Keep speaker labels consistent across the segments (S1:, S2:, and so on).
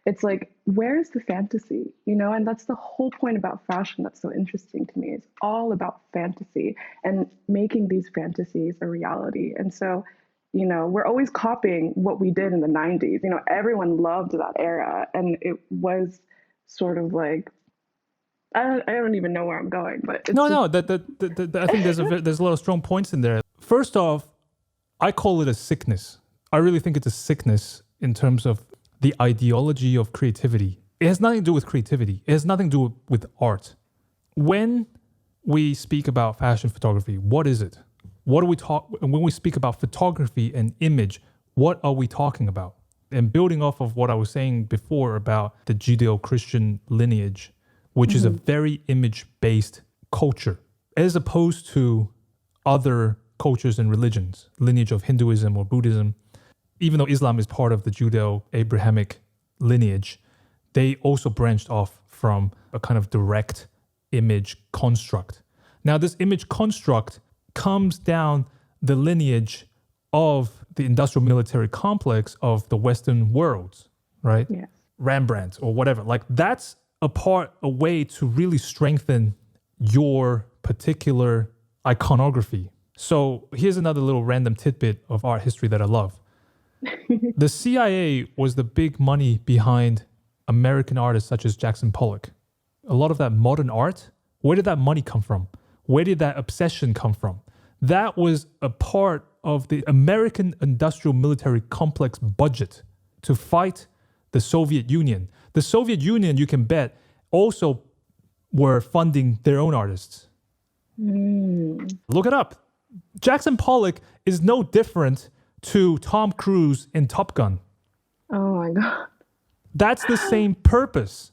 S1: it's like, where's the fantasy? And that's the whole point about fashion that's so interesting to me. It's all about fantasy and making these fantasies a reality. And so, we're always copying what we did in the 90s. Everyone loved that era. And it was sort of like, I don't even know where I'm going, but it's
S2: no. I think there's a lot of strong points in there. First off, I call it a sickness. I really think it's a sickness in terms of the ideology of creativity. It has nothing to do with creativity. It has nothing to do with art. When we speak about fashion photography, what is it? What do we talk? When we speak about photography and image, what are we talking about? And building off of what I was saying before about the Judeo-Christian lineage, which is a very image-based culture, as opposed to other cultures and religions, lineage of Hinduism or Buddhism. Even though Islam is part of the Judeo-Abrahamic lineage, they also branched off from a kind of direct image construct. Now, this image construct comes down the lineage of the industrial military complex of the Western worlds, right?
S1: Yeah.
S2: Rembrandt or whatever. Like that's a way to really strengthen your particular iconography. So here's another little random tidbit of art history that I love. The CIA was the big money behind American artists such as Jackson Pollock. A lot of that modern art, where did that money come from? Where did that obsession come from? That was a part of the American industrial military complex budget to fight the Soviet Union. The Soviet Union, you can bet, also were funding their own artists. Look it up. Jackson Pollock is no different to Tom Cruise in Top Gun.
S1: Oh my God.
S2: That's the same purpose.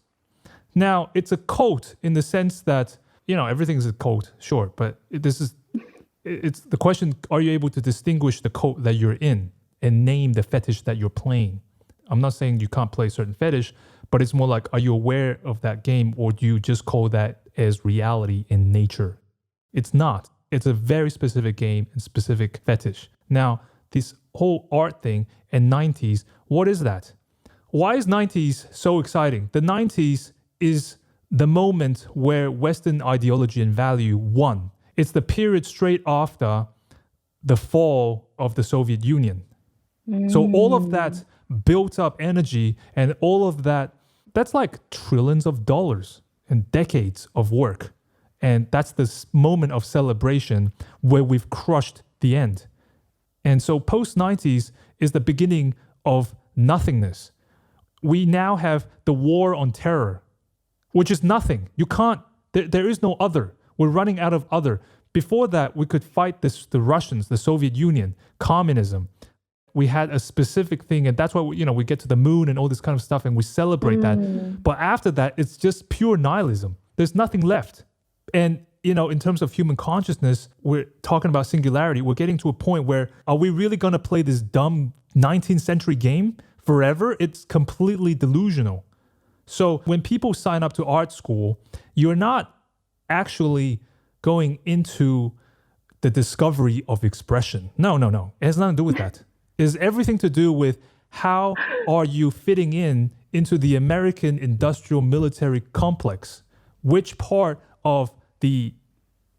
S2: Now, it's a cult in the sense that, everything's a cult, sure, but it's the question, are you able to distinguish the cult that you're in and name the fetish that you're playing? I'm not saying you can't play a certain fetish, but it's more like, are you aware of that game or do you just call that as reality in nature? It's not. It's a very specific game and specific fetish. Now, this whole art thing in 90s, what is that? Why is 90s so exciting? The 90s is the moment where Western ideology and value won. It's the period straight after the fall of the Soviet Union. So all of that built up energy and all of that's like trillions of dollars and decades of work. And that's this moment of celebration where we've crushed the end. And so post-90s is the beginning of nothingness. We now have the war on terror, which is nothing. You can't, there is no other. We're running out of other. Before that, we could fight the Russians, the Soviet Union, communism. We had a specific thing, and that's why we get to the moon and all this kind of stuff, and we celebrate that. But after that, it's just pure nihilism. There's nothing left. And in terms of human consciousness, we're talking about singularity. We're getting to a point where, are we really going to play this dumb 19th century game forever? It's completely delusional. So when people sign up to art school, you're not actually going into the discovery of expression. No. It has nothing to do with that. It has everything to do with how are you fitting into the American industrial military complex? Which part of the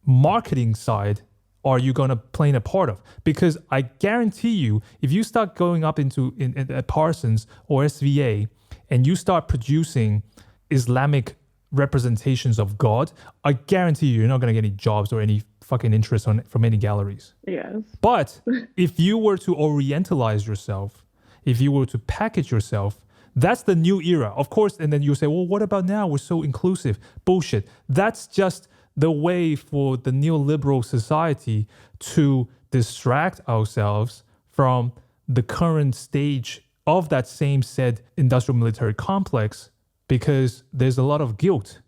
S2: marketing side are you going to play a part of? Because I guarantee you, if you start going up at Parsons or SVA and you start producing Islamic representations of God, I guarantee you're not going to get any jobs or any fucking interest from any galleries.
S1: Yes.
S2: But if you were to orientalize yourself, if you were to package yourself, that's the new era. Of course, and then you say, well, what about now? We're so inclusive. Bullshit. That's just the way for the neoliberal society to distract ourselves from the current stage of that same said industrial military complex, because there's a lot of guilt.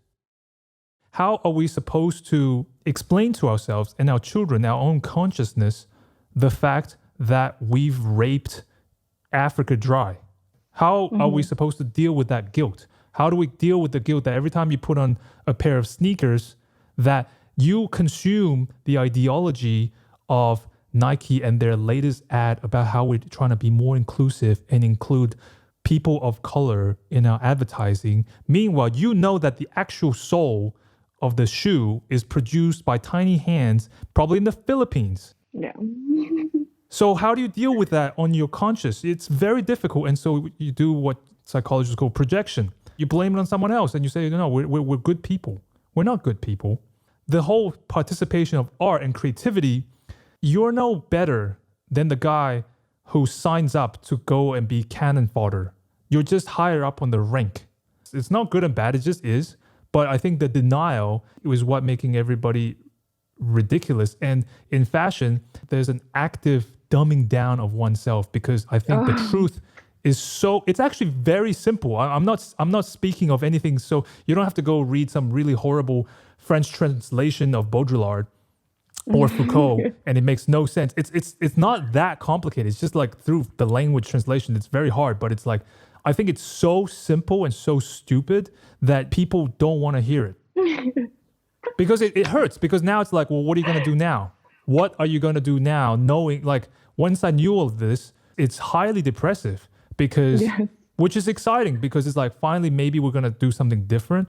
S2: How are we supposed to explain to ourselves and our children, our own consciousness, the fact that we've raped Africa dry? How are we supposed to deal with that guilt? How do we deal with the guilt that every time you put on a pair of sneakers, that you consume the ideology of Nike and their latest ad about how we're trying to be more inclusive and include people of color in our advertising. Meanwhile, you know that the actual sole of the shoe is produced by tiny hands, probably in the Philippines.
S1: Yeah.
S2: So how do you deal with that on your conscious? It's very difficult. And so you do what psychologists call projection. You blame it on someone else and you say, no, we're good people. We're not good people. The whole participation of art and creativity, you're no better than the guy who signs up to go and be cannon fodder. You're just higher up on the rank. It's not good and bad, it just is. But I think the denial is what making everybody ridiculous. And in fashion, there's an active dumbing down of oneself, because I think the truth is it's actually very simple. I'm not speaking of anything, so you don't have to go read some really horrible French translation of Baudrillard or Foucault and it makes no sense. It's not that complicated. It's just like through the language translation, it's very hard, but it's like, I think it's so simple and so stupid that people don't want to hear it. Because it hurts, because now it's like, well, what are you going to do now? What are you going to do now? Knowing, like, once I knew all of this, it's highly depressive, because, which is exciting, because it's like, finally, maybe we're going to do something different.